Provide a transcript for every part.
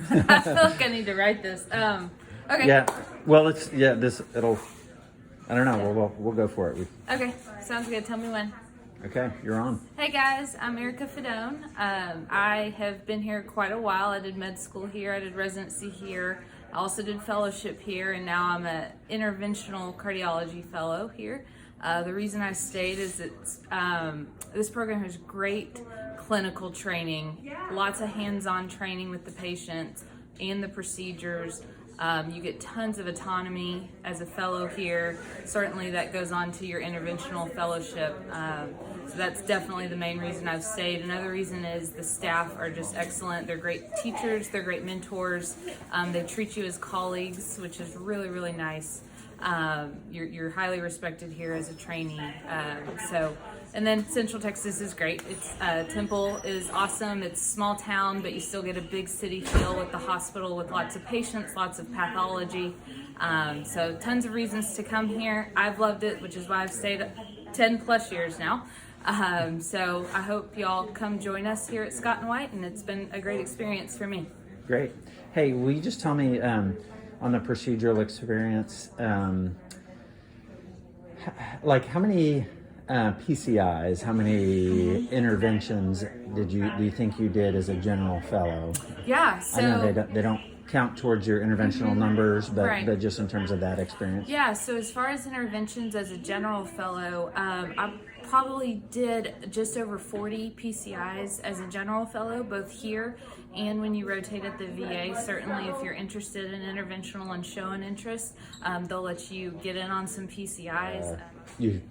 I feel like I need to write this. Okay. Yeah. Well, it'll. I don't know. We'll go for it. Okay. Sounds good. Tell me when. Okay, you're on. Hey guys, I'm Erica Fedone. I have been here quite a while. I did med school here. I did residency here. I also did fellowship here, and now I'm an interventional cardiology fellow here. The reason I stayed is this program has great clinical training, lots of hands-on training with the patients and the procedures. You get tons of autonomy as a fellow here. Certainly that goes on to your interventional fellowship. So that's definitely the main reason I've stayed. Another reason is the staff are just excellent. They're great teachers, they're great mentors. They treat you as colleagues, which is really, really nice. You're highly respected here as a trainee. And then Central Texas is great. Temple is awesome. It's small town, but you still get a big city feel with the hospital, with lots of patients, lots of pathology. So tons of reasons to come here. I've loved it, which is why I've stayed 10 plus years now. So I hope y'all come join us here at Scott and White, and it's been a great experience for me. Great. Hey, will you just tell me on the procedural experience, like how many PCIs, how many interventions do you think you did as a general fellow? Yeah, so I know they don't count towards your interventional numbers, but just in terms of that experience. Yeah, so as far as interventions as a general fellow, I probably did just over 40 PCIs as a general fellow, both here and when you rotate at the VA. Certainly if you're interested in interventional and show an interest, they'll let you get in on some PCIs. You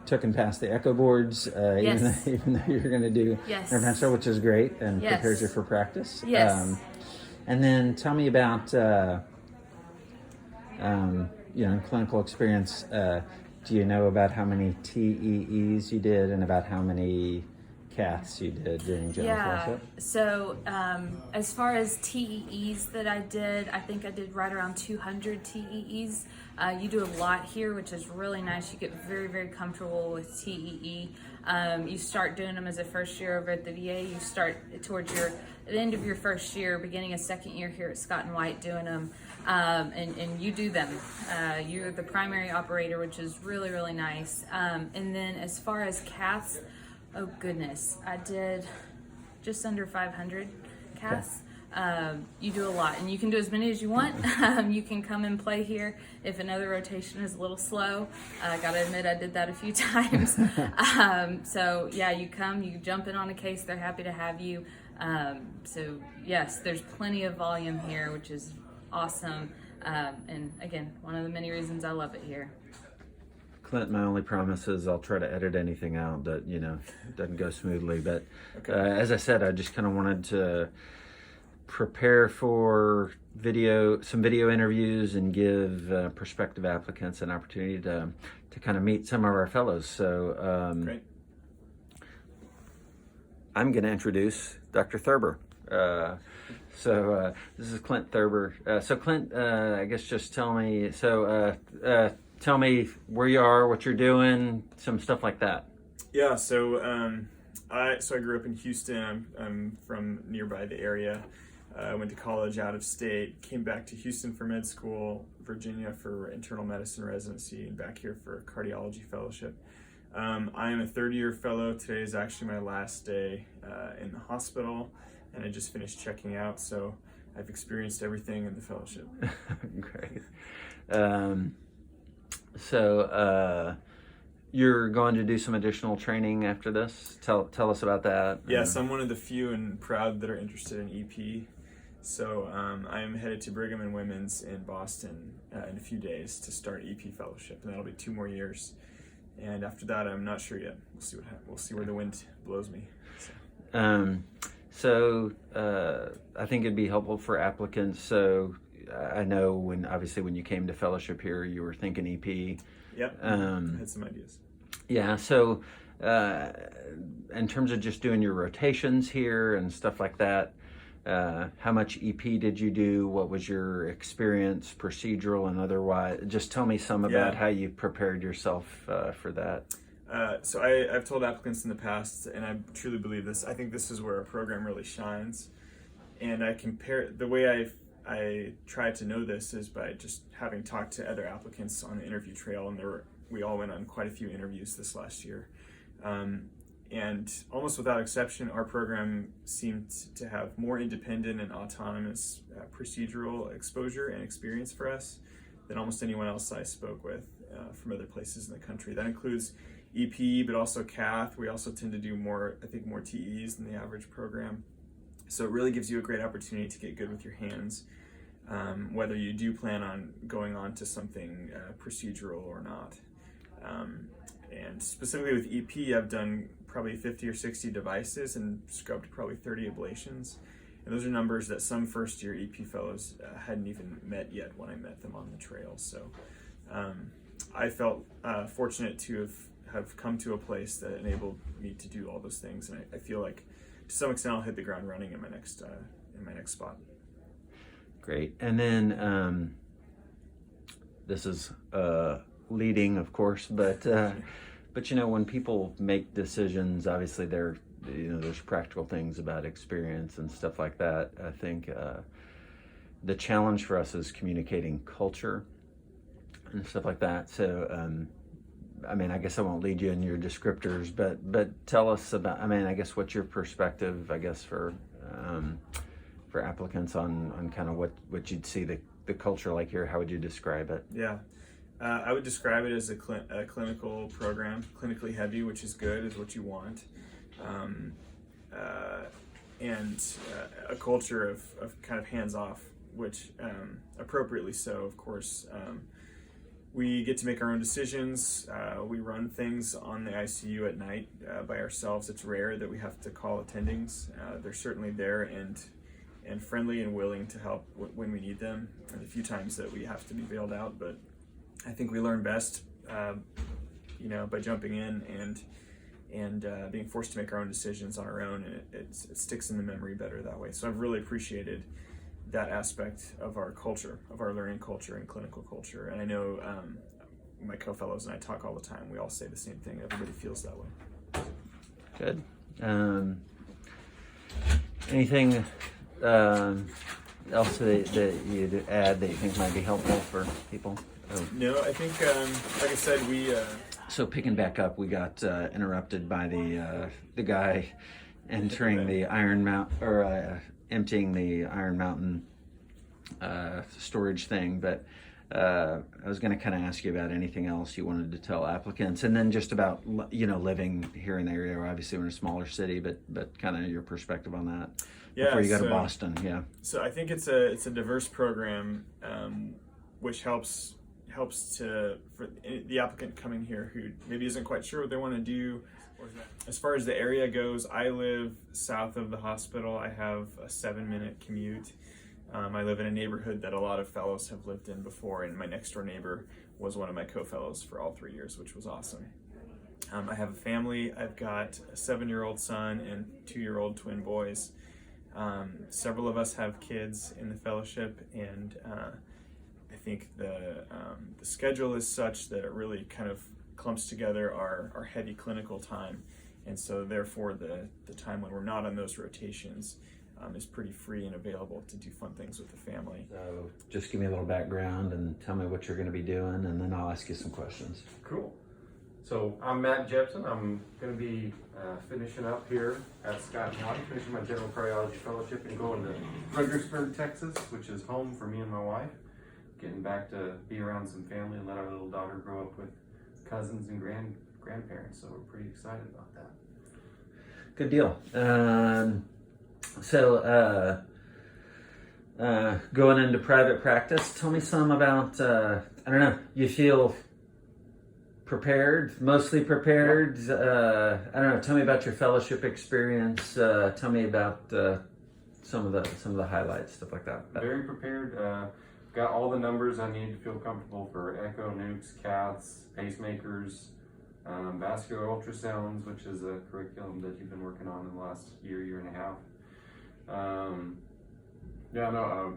took and passed the echo boards, Yes. even though you're going to do Yes. interventional, which is great and Yes. prepares you for practice. Yes. And then tell me about, clinical experience. Do you know about how many TEEs you did and about how many caths you did during general fellowship? So as far as TEEs that I did, I think I did right around 200 TEEs. You do a lot here, which is really nice. You get very, very comfortable with TEE. You start doing them as a first year over at the VA. You start towards the end of your first year, beginning of second year here at Scott and White doing them, and you do them. You're the primary operator, which is really, really nice. And then as far as caths, oh goodness, I did just under 500 caths. Okay. You do a lot, and you can do as many as you want. You can come and play here if another rotation is a little slow. I gotta admit, I did that a few times. So yeah, you come, you jump in on a case, they're happy to have you. So yes, there's plenty of volume here, which is awesome. And again, one of the many reasons I love it here. Clint, my only promise is I'll try to edit anything out that, doesn't go smoothly. But okay. As I said, I just kind of wanted to prepare for some video interviews and give prospective applicants an opportunity to kind of meet some of our fellows. So Great. I'm going to introduce Dr. Thurber. This is Clint Thurber. So Clint, I guess just tell me, tell me where you are, what you're doing, some stuff like that. Yeah, so I grew up in Houston. I'm from nearby the area. I went to college out of state, came back to Houston for med school, Virginia for internal medicine residency, and back here for cardiology fellowship. I am a third-year fellow. Today is actually my last day in the hospital, and I just finished checking out, so I've experienced everything in the fellowship. Great. You're going to do some additional training after this? Tell us about that. Yes, I'm one of the few and proud that are interested in EP. So I am headed to Brigham and Women's in Boston in a few days to start EP fellowship, and that'll be 2 more years. And after that, I'm not sure yet. We'll see what happens. We'll see where the wind blows me. So I think it'd be helpful for applicants. So I know when you came to fellowship here, you were thinking EP. Yep. Had some ideas. Yeah. So in terms of just doing your rotations here and stuff like that, how much EP did you do? What was your experience, procedural and otherwise? Just tell me some about how you prepared yourself for that. So I've told applicants in the past, and I truly believe this, I think this is where our program really shines, And I compare the way I tried to know this is by just having talked to other applicants on the interview trail, and we all went on quite a few interviews this last year. And almost without exception, our program seemed to have more independent and autonomous procedural exposure and experience for us than almost anyone else I spoke with from other places in the country. That includes EP, but also CATH. We also tend to do more TEs than the average program. So it really gives you a great opportunity to get good with your hands, whether you do plan on going on to something procedural or not. And specifically with EP, I've done probably 50 or 60 devices and scrubbed probably 30 ablations. And those are numbers that some first-year EP fellows hadn't even met yet when I met them on the trail. So I felt fortunate to have come to a place that enabled me to do all those things, and I feel like to some extent I'll hit the ground running in my next spot. Great. And then this is leading, of course, but when people make decisions, obviously there's practical things about experience and stuff like that. I think the challenge for us is communicating culture and stuff like that. So I guess I won't lead you in your descriptors, but tell us about, I guess what's your perspective, I guess, for applicants on kind of what you'd see the culture like here. How would you describe it? Yeah. I would describe it as a clinical program, clinically heavy, which is good, is what you want. And a culture of kind of hands-off, which appropriately so, of course. We get to make our own decisions. We run things on the ICU at night by ourselves. It's rare that we have to call attendings. They're certainly there and friendly and willing to help when we need them. And a few times that we have to be bailed out, but I think we learn best, by jumping in and being forced to make our own decisions on our own, and it sticks in the memory better that way. So I've really appreciated that aspect of our culture, of our learning culture and clinical culture. And I know my co-fellows and I talk all the time. We all say the same thing. Everybody feels that way. Good. Anything else that you'd add that you think might be helpful for people? No, I think, like I said, So picking back up, we got interrupted by the guy entering the Iron Mountain, or emptying the Iron Mountain storage thing. But I was going to kind of ask you about anything else you wanted to tell applicants, and then just about living here in the area. Obviously, we're in a smaller city, but kind of your perspective on that before you go to Boston. Yeah. So I think it's a diverse program, which helps for the applicant coming here who maybe isn't quite sure what they want to do. As far as the area goes, I live south of the hospital. I have a 7-minute commute. I live in a neighborhood that a lot of fellows have lived in before, and my next door neighbor was one of my co-fellows for all 3 years, which was awesome. I have a family. I've got a 7-year-old son and 2-year-old twin boys. Several of us have kids in the fellowship, and I think the schedule is such that it really kind of clumps together our heavy clinical time, and so therefore the time when we're not on those rotations is pretty free and available to do fun things with the family. So just give me a little background and tell me what you're going to be doing, and then I'll ask you some questions. Cool. So I'm Matt Jepson. I'm going to be finishing up here at Scott County, finishing my general cardiology fellowship and going to Fredericksburg, Texas, which is home for me and my wife. Getting back to be around some family and let our little daughter grow up with cousins and grandparents. So we're pretty excited about that. Good deal. So going into private practice, tell me some about, you feel prepared, mostly prepared? Tell me about your fellowship experience. Tell me about some of the highlights, stuff like that. Very prepared. Got all the numbers I need to feel comfortable for echo, nukes, caths, pacemakers, vascular ultrasounds, which is a curriculum that you've been working on in the last year and a half.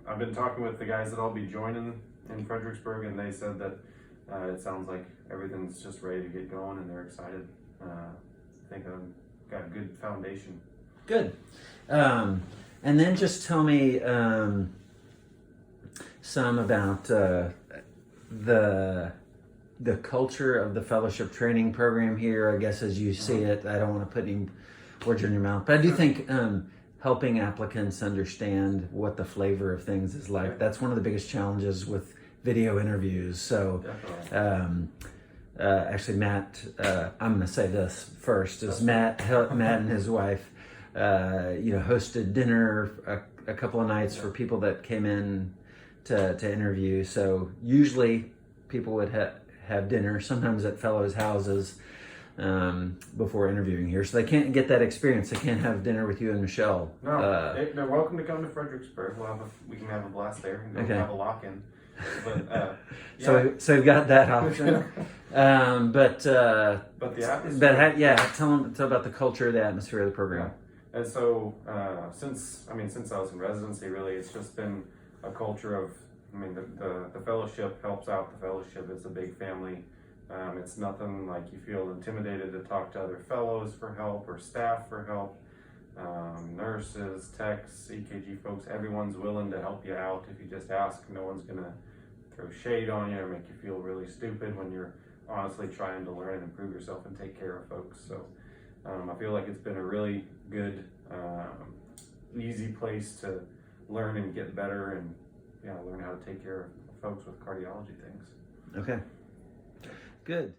I've been talking with the guys that I'll be joining in Fredericksburg, and they said that it sounds like everything's just ready to get going, and they're excited. I think I've got a good foundation. Good. And then just tell me some about the culture of the fellowship training program here. I guess as you see it, I don't want to put any words in your mouth, but I do think helping applicants understand what the flavor of things is like. That's one of the biggest challenges with video interviews. So actually Matt, I'm going to say this first, is Matt and his wife hosted dinner a couple of nights for people that came in to interview. So usually people would have dinner, sometimes at fellows' houses, before interviewing here. So they can't get that experience. They can't have dinner with you and Michelle. No, they're welcome to come to Fredericksburg. We can have a blast there and go have a lock-in. But so we've got that option. But the atmosphere. Tell about the culture, the atmosphere of the program. Yeah. And so since I was in residency, really, it's just been a culture of. The fellowship helps out. The fellowship is a big family. It's nothing like you feel intimidated to talk to other fellows for help or staff for help. Nurses, techs, EKG folks, everyone's willing to help you out if you just ask. No one's gonna throw shade on you or make you feel really stupid when you're honestly trying to learn and improve yourself and take care of folks. So I feel like it's been a really good, easy place to learn and get better and learn how to take care of folks with cardiology things. Okay. Good.